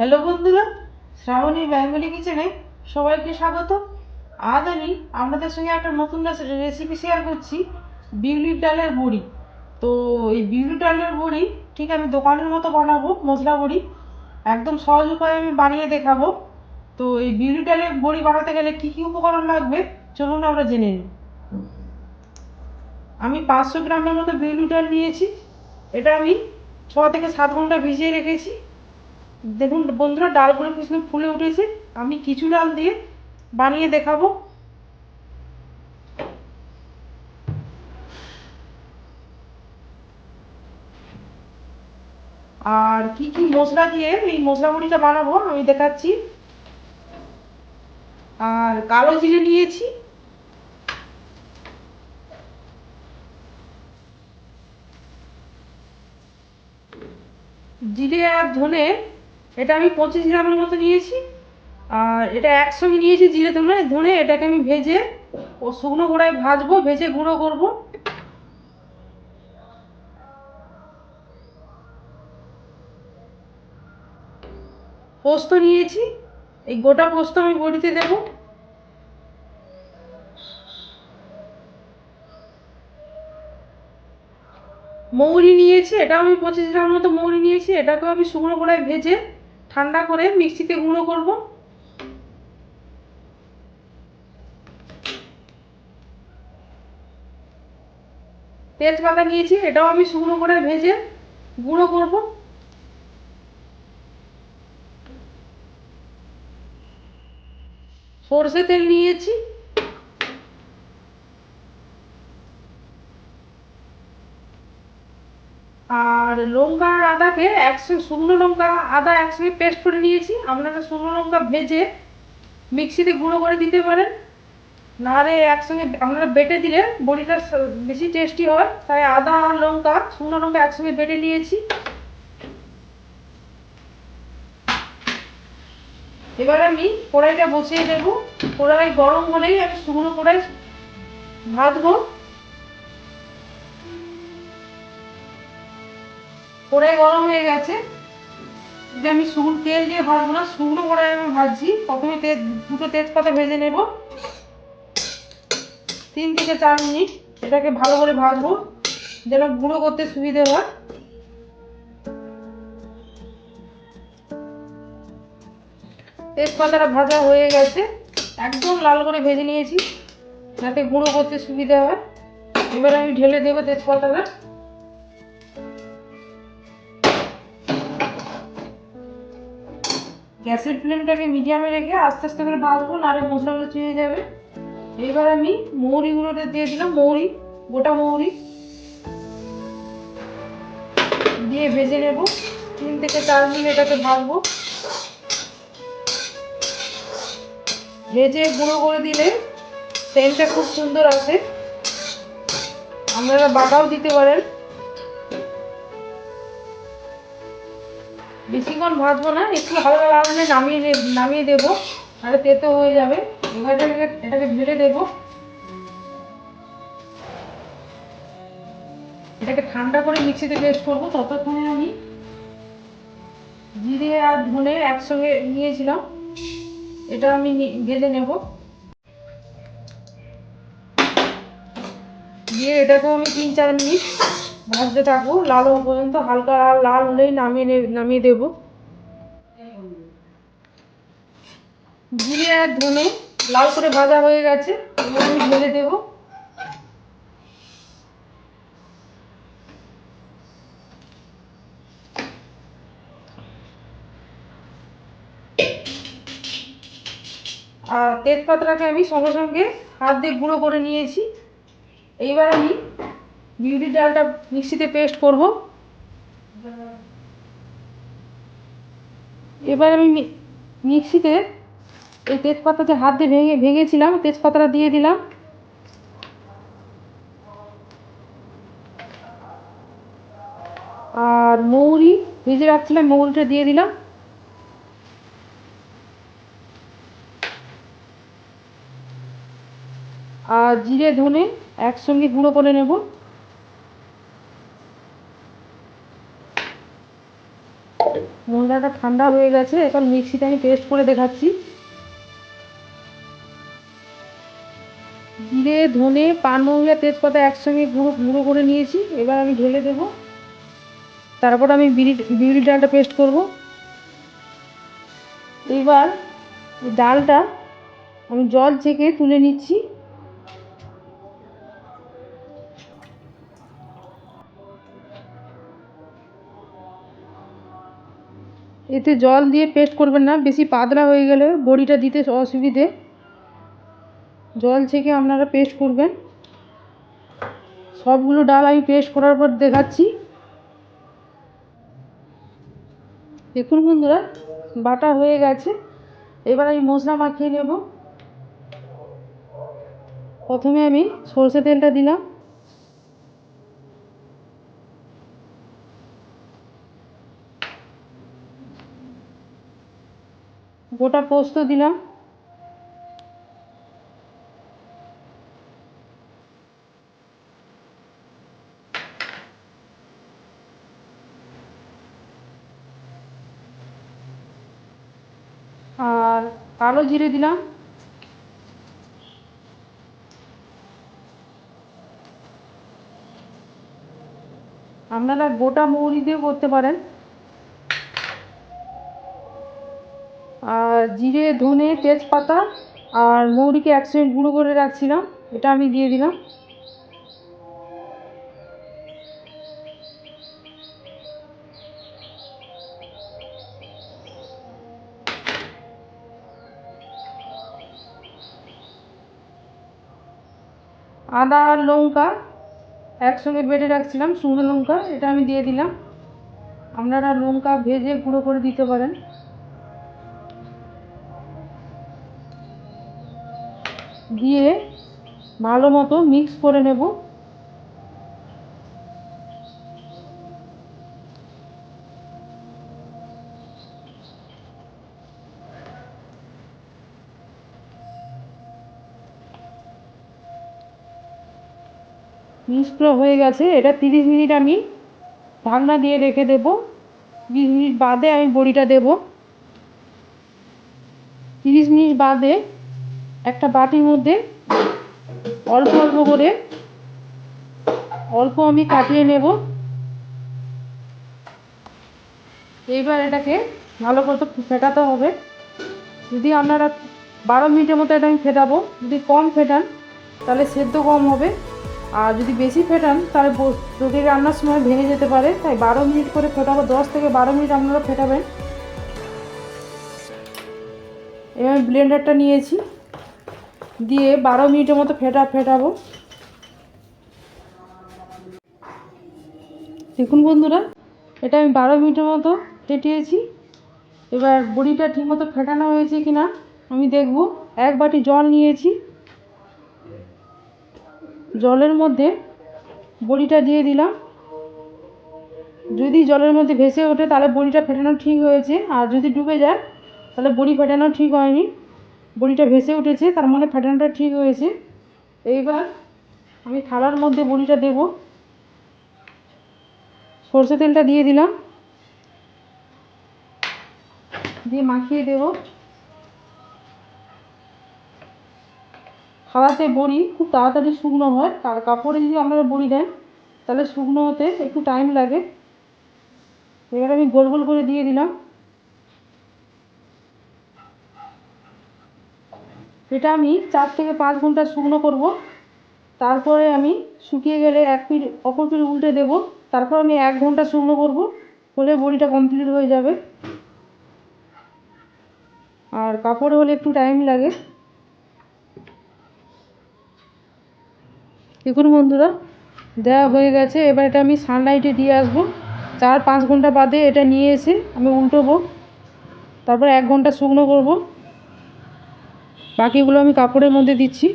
Hello বন্ধুরা, Shrabani Bengali কিচেনে সবাইকে স্বাগত। আজ আমি আপনাদের সঙ্গে একটা নতুন রেসিপি শেয়ার করছি, বিউলির ডালের বড়ি। তো এই বিউলির ডালের বড়ি ঠিক আমি দোকানের মতো বানাবো, মশলা বড়ি। একদম সহজ উপায়ে আমি বানিয়ে দেখাবো। তো এই বিউলির ডালের বড়ি বানাতে গেলে কী কী উপকরণ লাগবে চলুন আমরা জেনে নিই। আমি 500 গ্রামের মতো বিউলির ডাল নিয়েছি। এটা আমি 6 থেকে 7 ঘন্টা ভিজিয়ে রেখেছি। দেখুন বন্ধুরা, ডালগুলো কিছু ফুলে উঠেছে। আমি কিছু ডাল দিয়ে বানিয়ে দেখাবো। আর কি কি মশলা দিয়ে এই মশলা বড়িটা বানাবো আমি দেখাচ্ছি। আর কালো জিরে নিয়েছি, জিরে আর ধনে এটা আমি 25 গ্রামের মতো নিয়েছি। আর এটা একসঙ্গে নিয়েছি, জিরে ধনে ধনে এটাকে আমি ভেজে ও শুকনো কড়ায় ভাজবো, ভেজে গুঁড়ো করব। পোস্ত নিয়েছি, এই গোটা পোস্ত আমি বড়িতে দেবো। মৌরি নিয়েছি, এটাও আমি 25 গ্রাম মতো মৌরি নিয়েছি। এটাকেও আমি শুকনো কড়ায় ভেজে ঠান্ডা করে মিক্সিতে গুঁড়ো করব। তেজপাতা নিয়েছি, এটাও আমি শুকনো কড়ায় ভেজে গুঁড়ো করব। সরষে তেল নিয়েছি। আর লঙ্কা আর আদাকে একসঙ্গে, শুকনো লঙ্কা আদা একসঙ্গে পেস্ট করে নিয়েছি। আপনারা শুকনো লঙ্কা ভেজে মিক্সিতে গুঁড়ো করে দিতে পারেন, নাহলে একসঙ্গে আপনারা বেটে দিলে বড়িটা বেশি টেস্টি হয়। তাই আদা আর লঙ্কা, শুকনো লঙ্কা একসঙ্গে বেটে নিয়েছি। এবার আমি কড়াইটা বসিয়ে দেবো। কড়াই গরম হলেই আমি শুকনো কড়াই ভাজবো। কড়াই গরম হয়ে গেছে, এটা আমি শুকনো তেল দিয়ে ভাজবো না, শুকনো কড়াই আমি ভাজছি। প্রথমে দুটো তেজপাতা ভেজে নেব, 3 থেকে 4 মিনিট এটাকে ভালো করে ভাজবো যেন গুঁড়ো করতে সুবিধে হয়। তেজপাতাটা ভাজা হয়ে গেছে, একদম লাল করে ভেজে নিয়েছি যাতে গুঁড়ো করতে সুবিধা হয়। এবার আমি ঢেলে দেবো তেজপাতাটা। গ্যাসের ফ্লেমটাকে মিডিয়ামে রেখে আস্তে আস্তে করে ভাজবো, নাহলে মশলাগুলো চিড়ে যাবে। এবার আমি মৌরিগুলোতে দিয়ে দিলাম, মৌরি, গোটা মৌরি দিয়ে ভেজে নেব। 3 থেকে 4 মিনিট এটাকে ভাজবো। ভেজে গুঁড়ো করে দিলে সেন্টটা খুব সুন্দর আসে। আপনারা বাটাও দিতে পারেন। বেশিক্ষণ ভাজবো না, একটু হালকা লাল হলে নামিয়ে দেবো, নাহলে তেতো হয়ে যাবে। এবার এটাকে ঢেলে দেবো। এটাকে ঠান্ডা করে মিক্সিতে পেস্ট করবো। ততক্ষণে আমি জিরে আর ধনে একসঙ্গে নিয়েছিলাম, এটা আমি ভেজে নেব। দিয়ে এটাকেও আমি 3-4 মিনিট ভাজতে থাকবো, লাল হওয়া পর্যন্ত। হালকা লাল হলেই নামিয়ে দেবো। জিরে আর ধনে লাল করে ভাজা হয়ে গেছে, এবার আমি ঢেলে দেবো। আর তেজপাতাটাকে আমি সঙ্গে সঙ্গে হাত দিয়ে গুঁড়ো করে নিয়েছি। এইবার আমি বিউলির ডালটা মিক্সিতে পেস্ট করব। এবার আমি মিক্সিতে এই তেজপাতাতে হাত দিয়ে ভেঙেছিলাম, তেজপাতাটা দিয়ে দিলাম। আর মৌরি ভেজে রাখছিলাম, মৌরিটা দিয়ে দিলাম। আর জিরে ধনে একসঙ্গে গুঁড়ো করে নেব। মশলাটা ঠান্ডা হয়ে গেছে, এখন মিক্সিতে আমি পেস্ট করে দেখাচ্ছি। জিরে, ধনে, পান মশলা, তেজপাতা একসঙ্গে গুঁড়ো গুঁড়ো করে নিয়েছি। এবার আমি ঢেলে দেবো। তারপর আমি বিউলি ডালটা পেস্ট করব। এবার ডালটা আমি জল থেকে তুলে নিচ্ছি। এতে জল দিয়ে পেস্ট করবেন না, বেশি পাতলা হয়ে গেলে বড়িটা দিতে অসুবিধে। জল থেকে আপনারা পেস্ট করবেন। সবগুলো ডাল আমি পেস্ট করার পর দেখাচ্ছি। দেখুন বন্ধুরা, বাটা হয়ে গেছে। এবার আমি মশলা মাখিয়ে নেব। প্রথমে আমি সরষে তেলটা দিলাম, গোটা পোস্ত দিলাম, আর কালো জিরে দিলাম, আপনারা গোটা মৌরি দিয়ে করতে পারেন। আর জিরে, ধনে, তেজপাতা আর মৌরিকে একসঙ্গে গুঁড়ো করে রাখছিলাম, এটা আমি দিয়ে দিলাম। আদা আর লঙ্কা একসঙ্গে বেটে রাখছিলাম, শুকনো লঙ্কা, এটা আমি দিয়ে দিলাম। আপনারা লঙ্কা ভেজে গুঁড়ো করে দিতে পারেন। দিয়ে ভালো মতো মিক্স করে নেব। মিক্স করা হয়ে গেছে। এটা 30 মিনিট আমি ঢাকনা দিয়ে রেখে দেব। 20 মিনিট বাদে আমি বড়িটা দেব। 30 মিনিট বাদে একটা বাটির মধ্যে অল্প অল্প করে অল্প আমি কাটিয়ে নেব। এইবার এটাকে ভালো করে ফেটাতে হবে। যদি আপনারা 12 মিনিটের মতো এটা আমি ফেটাবো। যদি কম ফেটান তাহলে সেদ্ধ কম হবে, আর যদি বেশি ফেটান তাহলে তরকারি রান্নার সময় ভেঙে যেতে পারে। তাই 12 মিনিট করে ফেটাবো, 10 থেকে 12 মিনিট আপনারা ফেটাবেন। এবার ব্লেন্ডারটা নিয়েছি, দিয়ে 12 মিনিটের মতো ফেটাবো। দেখুন বন্ধুরা, এটা আমি 12 মিনিটের মতো ফেটিয়েছি। এবার বড়িটা ঠিকমতো ফেটানো হয়েছে কিনা আমি দেখব। এক বাটি জল নিয়েছি, জলের মধ্যে বড়িটা দিয়ে দিলাম। যদি জলের মধ্যে ভেসে ওঠে তাহলে বড়িটা ফেটানো ঠিক হয়েছে, আর যদি ডুবে যায় তাহলে বড়ি ফেটানো ঠিক হয়নি। বড়িটা ভেসে উঠেছে, তার মানে ফেটানোটা ঠিক হয়েছে। এইবার আমি থালার মধ্যে বড়িটা দেব। সরষে তেলটা দিয়ে দিলাম, দিয়ে মাখিয়ে দেব। থালাতে বড়ি খুব তাড়াতাড়ি শুকনো হয়, আর কাপড়ে যদি আপনারা বড়ি দেন তাহলে শুকনো হতে একটু টাইম লাগে। এবার আমি গোল গোল করে দিয়ে দিলাম। এটা আমি 4 থেকে 5 ঘন্টা শুকনো করব। তারপরে আমি শুকিয়ে গেলে এক পিঠ অপর পিঠ উল্টে দেব। তারপর আমি 1 ঘন্টা শুকনো করব, হলে বড়িটা কমপ্লিট হয়ে যাবে। আর কাপড়ে হলে একটু টাইম লাগে। দেখুন বন্ধুরা, দেওয়া হয়ে গেছে। এবার এটা আমি সানলাইটে দিয়ে আসবো। 4-5 ঘন্টা বাদে এটা নিয়ে এসে আমি উল্টোবো। তারপর 1 ঘন্টা শুকনো করব। বাকিগুলো আমি কাপড়ের মধ্যে দিচ্ছি।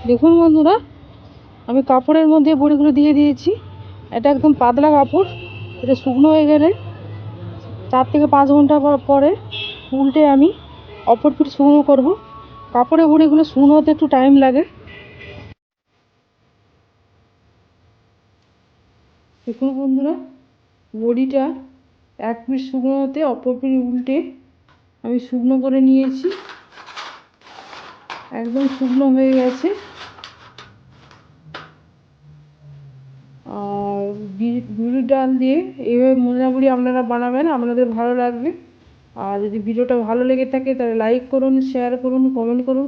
দেখুন বন্ধুরা, আমি কাপড়ের মধ্যে বড়িগুলো দিয়ে দিয়েছি। এটা একদম পাতলা কাপড়। এটা শুকনো হয়ে গেলে 4 থেকে 5 ঘন্টা পরে উল্টে আমি অপর পিঠ শুকনো করব। কাপড়ের বড়িগুলো শুকনো হতে একটু টাইম লাগে। দেখুন বন্ধুরা, বড়িটা এক পিঠ শুকনো হতে অপর পিঠ উল্টে আমি শুকনো করে নিয়েছি, একদম শুকনো হয়ে গেছে। আর বিউলির ডাল দিয়ে এইভাবে মোচা বড়ি আপনারা বানাবেন, আপনাদের ভালো লাগবে। আর যদি ভিডিওটা ভালো লেগে থাকে তাহলে লাইক করুন, শেয়ার করুন, কমেন্ট করুন।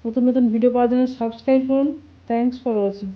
নতুন নতুন ভিডিও পাওয়ার জন্য সাবস্ক্রাইব করুন। Thanks for watching.